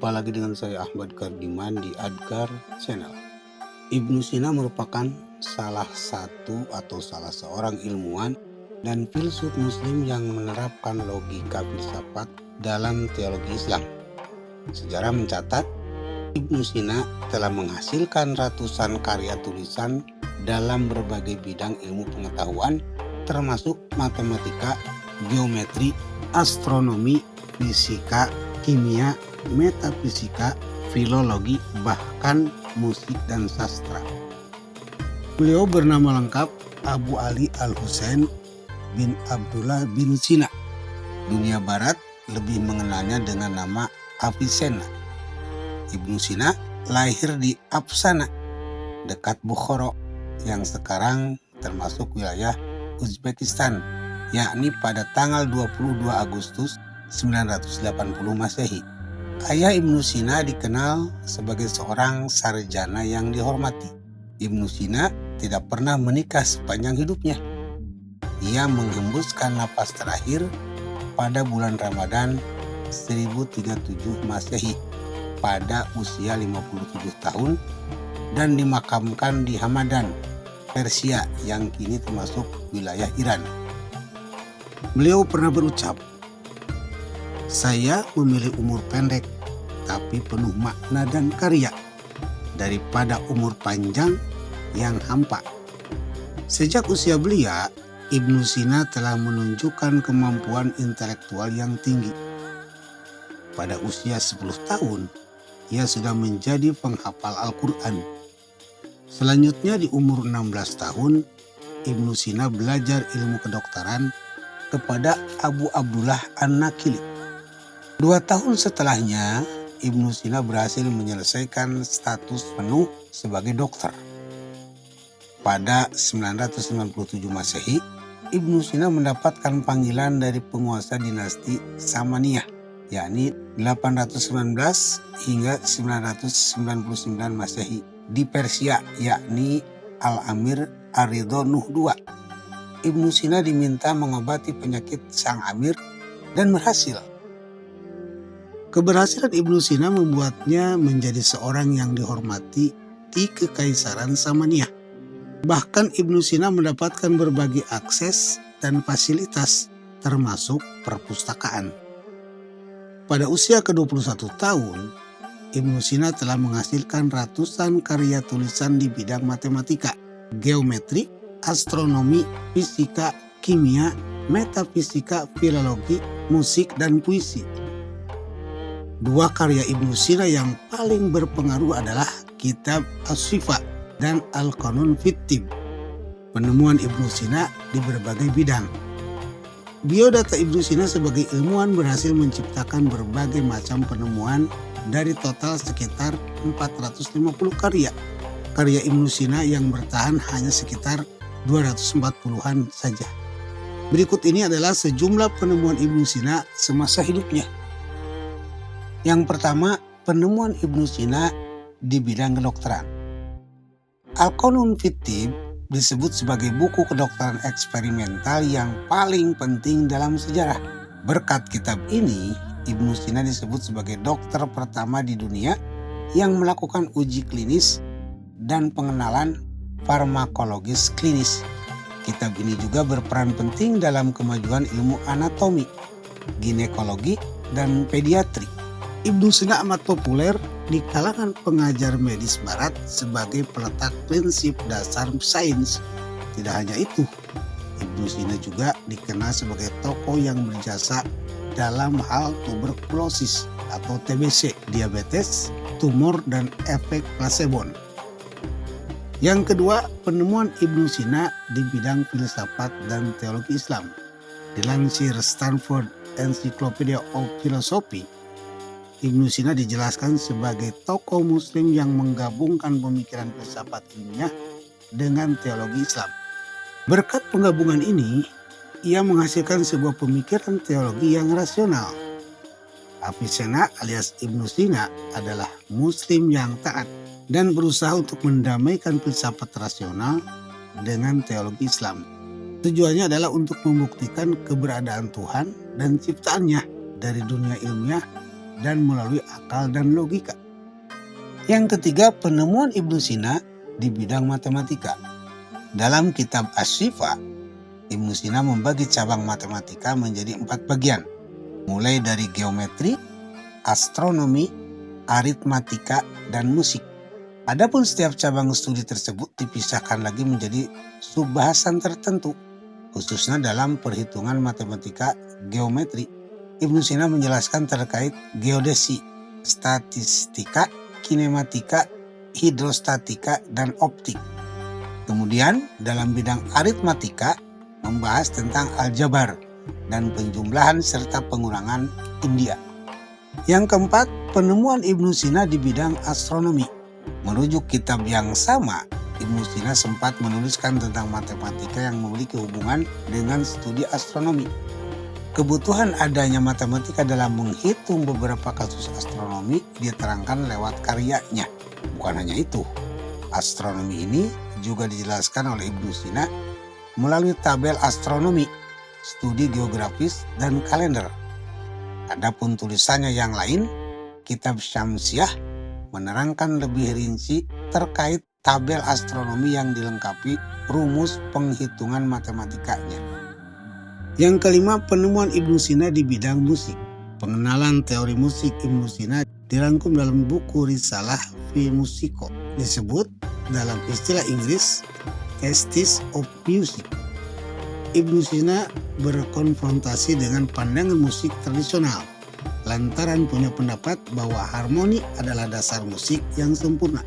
Jumpa lagi dengan saya Ahmad Kardiman di Adkar Channel. Ibnu Sina merupakan salah seorang ilmuwan dan filsuf muslim yang menerapkan logika filsafat dalam teologi Islam. Sejarah mencatat Ibnu Sina telah menghasilkan ratusan karya tulisan dalam berbagai bidang ilmu pengetahuan termasuk matematika, geometri, astronomi, fisika, kimia, metafisika, filologi, bahkan musik dan sastra. Beliau bernama lengkap Abu Ali Al-Husain bin Abdullah bin Sina. Dunia Barat lebih mengenalnya dengan nama Avicenna. Ibnu Sina lahir di Afsana, dekat Bukhara, yang sekarang termasuk wilayah Uzbekistan, yakni pada tanggal 22 Agustus 980 Masehi. Ayah Ibnu Sina dikenal sebagai seorang sarjana yang dihormati. Ibnu Sina tidak pernah menikah sepanjang hidupnya. Ia menghembuskan napas terakhir pada bulan Ramadan 1037 Masehi pada usia 57 tahun dan dimakamkan di Hamadan, Persia yang kini termasuk wilayah Iran. Beliau pernah berucap, "Saya memilih umur pendek tapi penuh makna dan karya daripada umur panjang yang hampa." Sejak usia belia, Ibnu Sina telah menunjukkan kemampuan intelektual yang tinggi. Pada usia 10 tahun, ia sudah menjadi penghafal Al-Quran. Selanjutnya di umur 16 tahun, Ibnu Sina belajar ilmu kedokteran kepada Abu Abdullah An-Nakili. 2 tahun setelahnya, Ibnu Sina berhasil menyelesaikan status penuh sebagai dokter. Pada 997 Masehi, Ibnu Sina mendapatkan panggilan dari penguasa dinasti Samaniyah, yakni 819 hingga 999 Masehi di Persia, yakni Al-Amir Ar-Ridho Nuh II. Ibnu Sina diminta mengobati penyakit sang amir dan berhasil. Keberhasilan Ibnu Sina membuatnya menjadi seorang yang dihormati di Kekaisaran Samaniyah. Bahkan Ibnu Sina mendapatkan berbagai akses dan fasilitas, termasuk perpustakaan. Pada usia ke-21 tahun, Ibnu Sina telah menghasilkan ratusan karya tulisan di bidang matematika, geometri, astronomi, fisika, kimia, metafisika, filologi, musik, dan puisi. 2 karya Ibnu Sina yang paling berpengaruh adalah Kitab As-Shifa dan Al-Qanun fit Tibb, penemuan Ibnu Sina di berbagai bidang. Biodata Ibnu Sina sebagai ilmuwan berhasil menciptakan berbagai macam penemuan dari total sekitar 450 karya. Karya Ibnu Sina yang bertahan hanya sekitar 240-an saja. Berikut ini adalah sejumlah penemuan Ibnu Sina semasa hidupnya. Yang pertama, penemuan Ibnu Sina di bidang kedokteran. Al-Qanun fit Tibb disebut sebagai buku kedokteran eksperimental yang paling penting dalam sejarah. Berkat kitab ini, Ibnu Sina disebut sebagai dokter pertama di dunia yang melakukan uji klinis dan pengenalan farmakologis klinis. Kitab ini juga berperan penting dalam kemajuan ilmu anatomi, ginekologi, dan pediatri. Ibnu Sina amat populer di kalangan pengajar medis barat sebagai peletak prinsip dasar sains. Tidak hanya itu, Ibnu Sina juga dikenal sebagai tokoh yang berjasa dalam hal tuberkulosis atau TBC, diabetes, tumor, dan efek placebo. Yang kedua, penemuan Ibnu Sina di bidang filsafat dan teologi Islam. Dilansir Stanford Encyclopedia of Philosophy, Ibnu Sina dijelaskan sebagai tokoh muslim yang menggabungkan pemikiran filsafat ilmiah dengan teologi Islam. Berkat penggabungan ini, ia menghasilkan sebuah pemikiran teologi yang rasional. Avicenna alias Ibnu Sina adalah muslim yang taat dan berusaha untuk mendamaikan filsafat rasional dengan teologi Islam. Tujuannya adalah untuk membuktikan keberadaan Tuhan dan ciptaannya dari dunia ilmiah dan melalui akal dan logika. Yang ketiga, penemuan Ibnu Sina di bidang matematika. Dalam kitab Asy-Syifa, Ibnu Sina membagi cabang matematika menjadi 4 bagian, mulai dari geometri, astronomi, aritmatika, dan musik. Adapun setiap cabang studi tersebut dipisahkan lagi menjadi subbahasan tertentu, khususnya dalam perhitungan matematika geometri. Ibnu Sina menjelaskan terkait geodesi, statistika, kinematika, hidrostatika, dan optik. Kemudian dalam bidang aritmatika membahas tentang aljabar dan penjumlahan serta pengurangan India. Yang keempat, penemuan Ibnu Sina di bidang astronomi. Merujuk kitab yang sama, Ibnu Sina sempat menuliskan tentang matematika yang memiliki hubungan dengan studi astronomi. Kebutuhan adanya matematika dalam menghitung beberapa kasus astronomi diterangkan lewat karyanya. Bukan hanya itu, astronomi ini juga dijelaskan oleh Ibnu Sina melalui tabel astronomi, studi geografis, dan kalender. Adapun tulisannya yang lain, kitab Syamsiah menerangkan lebih rinci terkait tabel astronomi yang dilengkapi rumus penghitungan matematikanya. Yang kelima, penemuan Ibnu Sina di bidang musik. Pengenalan teori musik Ibnu Sina dirangkum dalam buku Risalah fi Musico. Disebut dalam istilah Inggris Tastes of Music. Ibnu Sina berkonfrontasi dengan pandangan musik tradisional lantaran punya pendapat bahwa harmoni adalah dasar musik yang sempurna.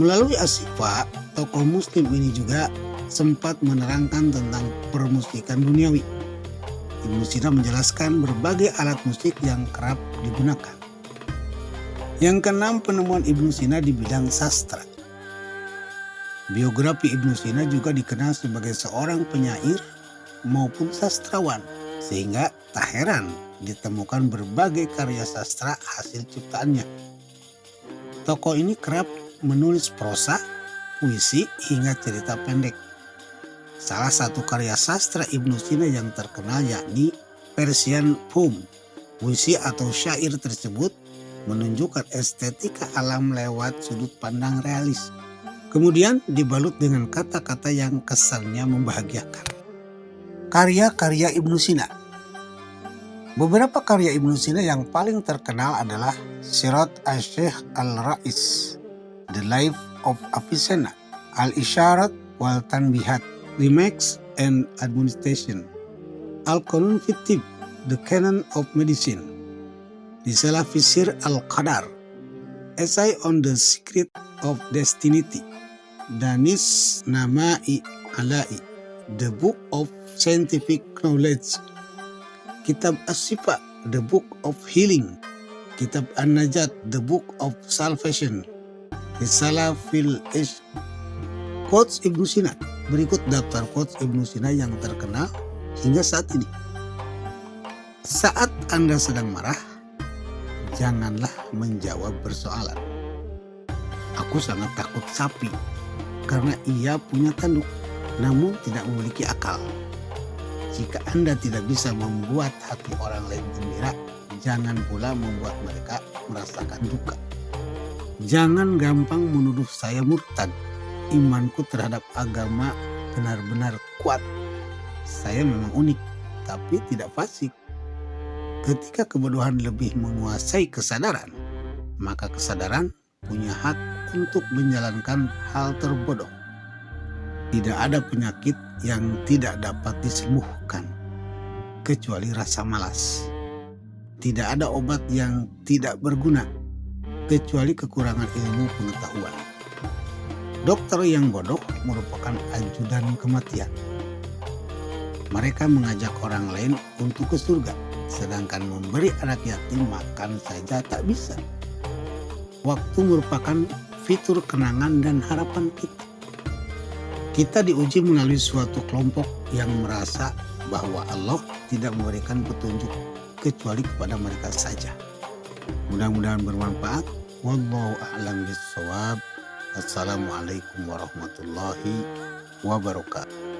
Melalui Asy-Syifa, tokoh muslim ini juga sempat menerangkan tentang permusikan duniawi. Ibnu Sina menjelaskan berbagai alat musik yang kerap digunakan. Yang keenam, penemuan Ibnu Sina di bidang sastra. Biografi Ibnu Sina juga dikenal sebagai seorang penyair maupun sastrawan, sehingga tak heran ditemukan berbagai karya sastra hasil ciptaannya. Tokoh ini kerap menulis prosa, puisi, hingga cerita pendek. Salah satu karya sastra Ibnu Sina yang terkenal yakni Persian Poem. Puisi atau syair tersebut menunjukkan estetika alam lewat sudut pandang realis. Kemudian dibalut dengan kata-kata yang kesannya membahagiakan. Karya-karya Ibnu Sina. Beberapa karya Ibnu Sina yang paling terkenal adalah Sirat Asy-Syaikh Al-Rais, The Life of Avicenna, Al-Isyarat wal Tanbihat, Remarks and Administration, Al-Qanun fi Tibb, The Canon of Medicine, Risalah fi Sir Al-Qadar, Essay on the Secret of Destiny, Danis Nama'i Ala'i, The Book of Scientific Knowledge, Kitab Asy-Syifa, The Book of Healing, Kitab An-Najat, The Book of Salvation, Risalah fil Ishq. Quotes Ibnu Sina. Berikut daftar quotes Ibnu Sina yang terkenal hingga saat ini. Saat Anda sedang marah, janganlah menjawab persoalan. Aku sangat takut sapi karena ia punya tanduk namun tidak memiliki akal. Jika Anda tidak bisa membuat hati orang lain gembira, jangan pula membuat mereka merasakan duka. Jangan gampang menuduh saya murtad. Imanku terhadap agama benar-benar kuat. Saya memang unik, tapi tidak fasik. Ketika kebodohan lebih menguasai kesadaran, maka kesadaran punya hak untuk menjalankan hal terbodoh. Tidak ada penyakit yang tidak dapat disembuhkan, kecuali rasa malas. Tidak ada obat yang tidak berguna, kecuali kekurangan ilmu pengetahuan. Dokter yang bodoh merupakan ajudan kematian. Mereka mengajak orang lain untuk ke surga, sedangkan memberi anak yatim makan saja tak bisa. Waktu merupakan fitur kenangan dan harapan kita. Kita diuji melalui suatu kelompok yang merasa bahwa Allah tidak memberikan petunjuk kecuali kepada mereka saja. Mudah-mudahan bermanfaat. Wallahu a'lam bishawab. Assalamualaikum warahmatullahi wabarakatuh.